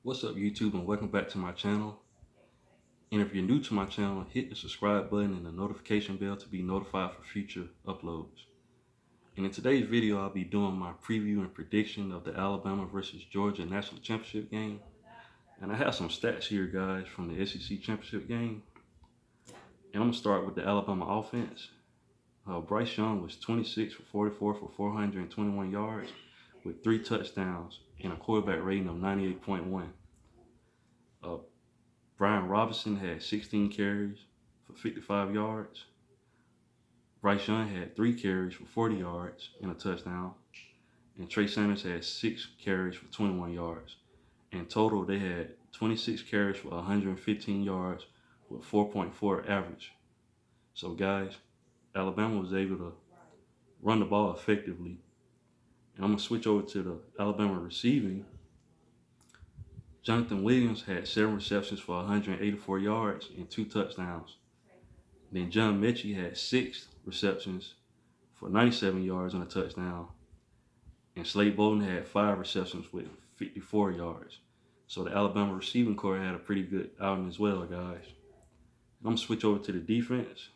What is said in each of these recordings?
What's up, YouTube, and welcome back to my channel. And if you're new to my channel, hit the subscribe button and the notification bell to be notified for future uploads. And in today's video, I'll be doing my preview and prediction of the Alabama versus Georgia National Championship game. And I have some stats here, guys, from the SEC Championship game. And I'm going to start with the Alabama offense. Bryce Young was 26 for 44 for 421 yards with 3 touchdowns and a quarterback rating of 98.1. Brian Robinson had 16 carries for 55 yards. Bryce Young had 3 carries for 40 yards and a touchdown. And Trey Sanders had 6 carries for 21 yards. In total, they had 26 carries for 115 yards with 4.4 average. So guys, Alabama was able to run the ball effectively. And I'm going to switch over to the Alabama receiving. Jonathan Williams had 7 receptions for 184 yards and 2 touchdowns. Then John Mechie had 6 receptions for 97 yards and a touchdown. And Slade Bolden had 5 receptions with 54 yards. So the Alabama receiving corps had a pretty good outing as well, guys. I'm going to switch over to the defense.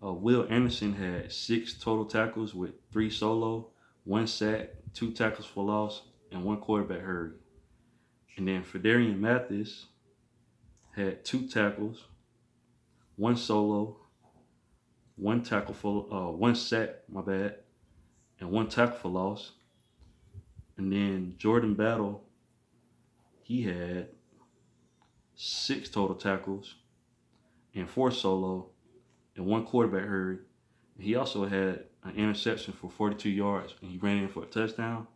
Will Anderson had 6 total tackles with 3 solo, 1 sack, 2 tackles for loss, and 1 quarterback hurry. And then Phidarian Mathis had 2 tackles, 1 solo, 1 tackle for 1 sack, and 1 tackle for loss. And then Jordan Battle, he had 6 total tackles and 4 solo and 1 quarterback hurry. And he also had an interception for 42 yards and he ran in for a touchdown.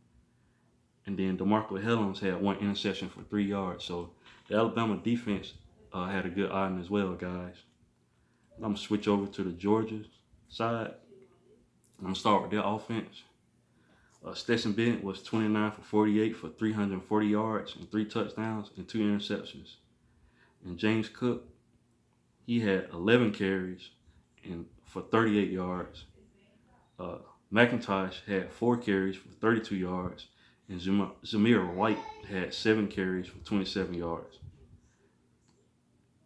And then DeMarco Hellams had 1 interception for 3 yards. So the Alabama defense had a good outing as well, guys. I'm going to switch over to the Georgia side. I'm going to start with their offense. Stetson Bennett was 29 for 48 for 340 yards and 3 touchdowns and 2 interceptions. And James Cook, he had 11 carries and for 38 yards. McIntosh had 4 carries for 32 yards. And Zamir White had 7 carries for 27 yards.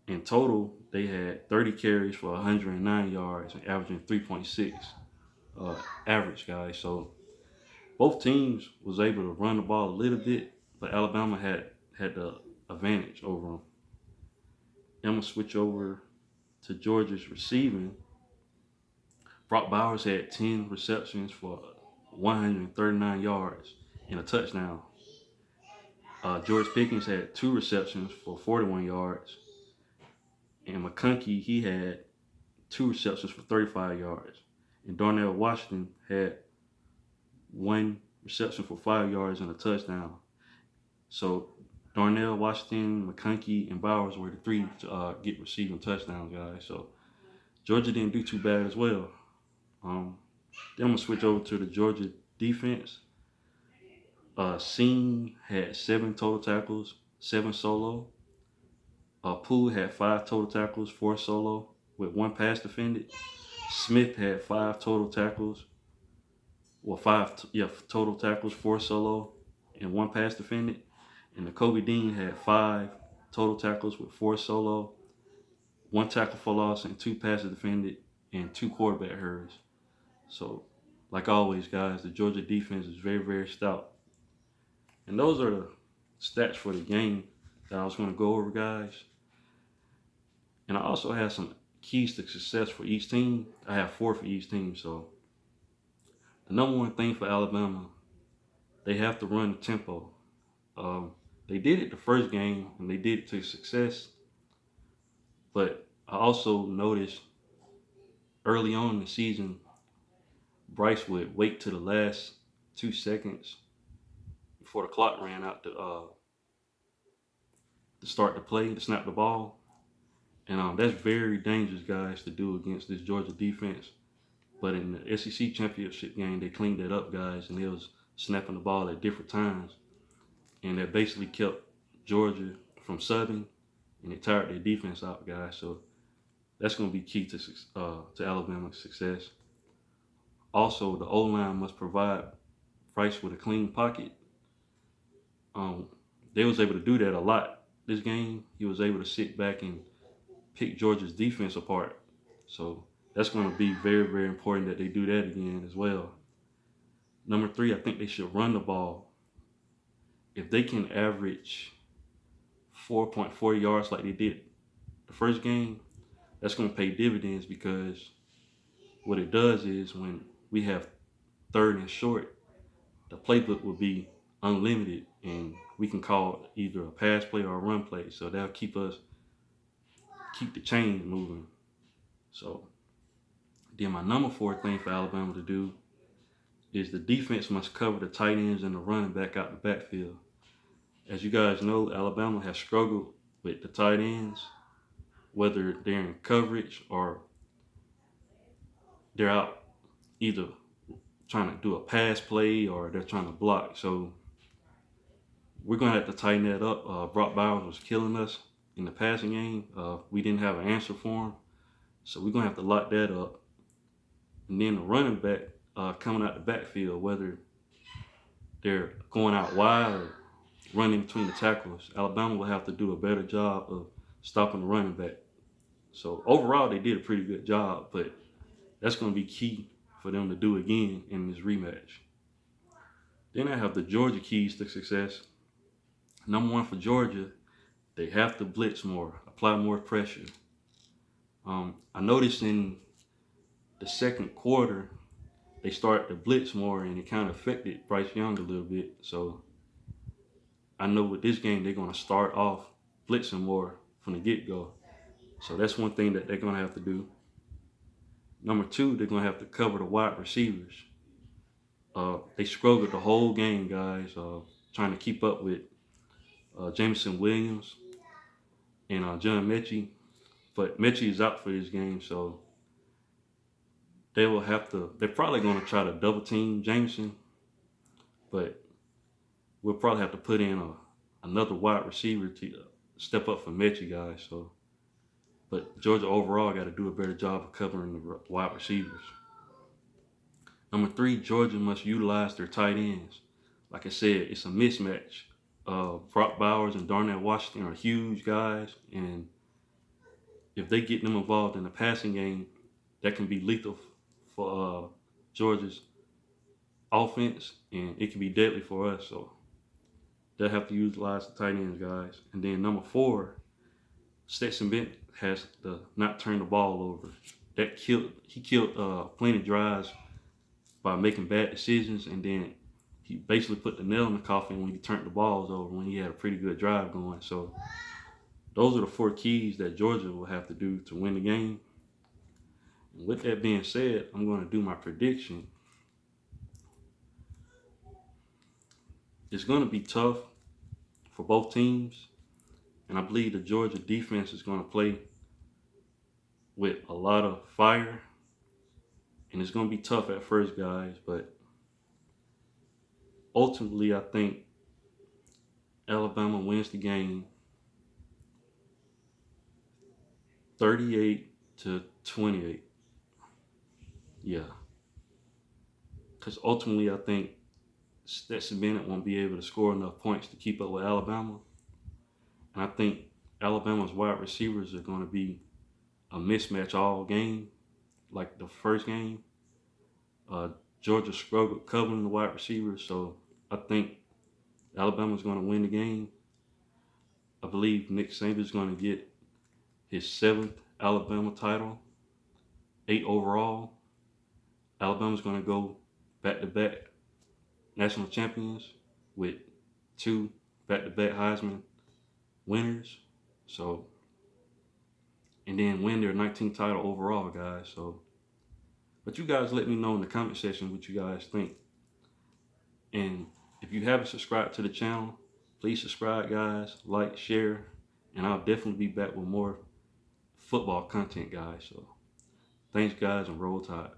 In total, they had 30 carries for 109 yards and averaging 3.6 average, guys. So both teams was able to run the ball a little bit, but Alabama had the advantage over them. I'm going to switch over to Georgia's receiving. Brock Bowers had 10 receptions for 139 yards and a touchdown. George Pickens had 2 receptions for 41 yards. And McConkey, he had 2 receptions for 35 yards. And Darnell Washington had 1 reception for 5 yards and a touchdown. So Darnell Washington, McConkey, and Bowers were the 3 to get receiving touchdowns, guys. So Georgia didn't do too bad as well. Then I'm going to switch over to the Georgia defense. Seen had 7 total tackles, 7 solo. Poole had 5 total tackles, 4 solo, with 1 pass defended. Smith had 5 total tackles, total tackles, 4 solo, and 1 pass defended. And Kobe Dean had 5 total tackles with 4 solo, 1 tackle for loss, and 2 passes defended, and 2 quarterback hurries. So, like always, guys, the Georgia defense is very, very stout. And those are the stats for the game that I was going to go over, guys. And I also have some keys to success for each team. I have 4 for each team. So the number one thing for Alabama, they have to run the tempo. They did it the first game and they did it to success. But I also noticed early on in the season, Bryce would wait to the last 2 seconds before the clock ran out to start the play, to snap the ball. And that's very dangerous, guys, to do against this Georgia defense. But in the SEC championship game, they cleaned that up, guys, and they was snapping the ball at different times. And that basically kept Georgia from subbing, and it tired their defense out, guys. So that's going to be key to Alabama's success. Also, the O-line must provide Bryce with a clean pocket. they was able to do that a lot this game. He was able to sit back and pick Georgia's defense apart. So that's going to be very, very important that they do that again as well. Number 3, I think they should run the ball. If they can average 4.4 yards like they did the first game, that's going to pay dividends, because what it does is when we have 3rd and short, the playbook will be unlimited, and we can call either a pass play or a run play. So that'll keep the chains moving. So then my number 4 thing for Alabama to do is the defense must cover the tight ends and the running back out the backfield. As you guys know, Alabama has struggled with the tight ends, whether they're in coverage or they're out either trying to do a pass play or they're trying to block. So we're going to have to tighten that up. Brock Bowers was killing us in the passing game. We didn't have an answer for him. So we're going to have to lock that up. And then the running back coming out the backfield, whether they're going out wide or running between the tackles, Alabama will have to do a better job of stopping the running back. So overall, they did a pretty good job, but that's going to be key for them to do again in this rematch. Then I have the Georgia keys to success. Number 1 for Georgia, they have to blitz more, apply more pressure. I noticed in the second quarter, they started to blitz more, and it kind of affected Bryce Young a little bit. So I know with this game, they're going to start off blitzing more from the get-go. So that's one thing that they're going to have to do. Number 2, they're going to have to cover the wide receivers. They struggled the whole game, guys, trying to keep up with Jameson Williams and John Mechie. But Mechie is out for this game, so they're probably going to try to double team Jameson, but we'll probably have to put in another wide receiver to step up for Mechie, guys. So, but Georgia overall got to do a better job of covering the wide receivers. Number 3, Georgia must utilize their tight ends. Like I said, it's a mismatch. Brock Bowers and Darnell Washington are huge guys, and if they get them involved in the passing game, that can be lethal for Georgia's offense, and it can be deadly for us. So they'll have to utilize the tight ends, guys. And then number 4, Stetson Bennett has to not turn the ball over. He killed plenty of drives by making bad decisions, and then he basically put the nail in the coffin when he turned the balls over when he had a pretty good drive going. So those are the 4 keys that Georgia will have to do to win the game. And with that being said, I'm going to do my prediction. It's going to be tough for both teams, and I believe the Georgia defense is going to play with a lot of fire, and it's going to be tough at first, guys, but ultimately I think Alabama wins the game 38-28. Yeah. Because ultimately I think Stetson Bennett won't be able to score enough points to keep up with Alabama. And I think Alabama's wide receivers are going to be a mismatch all game, like the first game. Georgia struggled covering the wide receivers, so I think Alabama's going to win the game. I believe Nick Saban is going to get his 7th Alabama title, 8 overall. Alabama's going to go back-to-back national champions with 2 back-to-back Heisman winners. So, and then win their 19th title overall, guys. So, but you guys let me know in the comment section what you guys think. And if you haven't subscribed to the channel, please subscribe, guys, like, share, and I'll definitely be back with more football content, guys. So thanks, guys, and roll tide.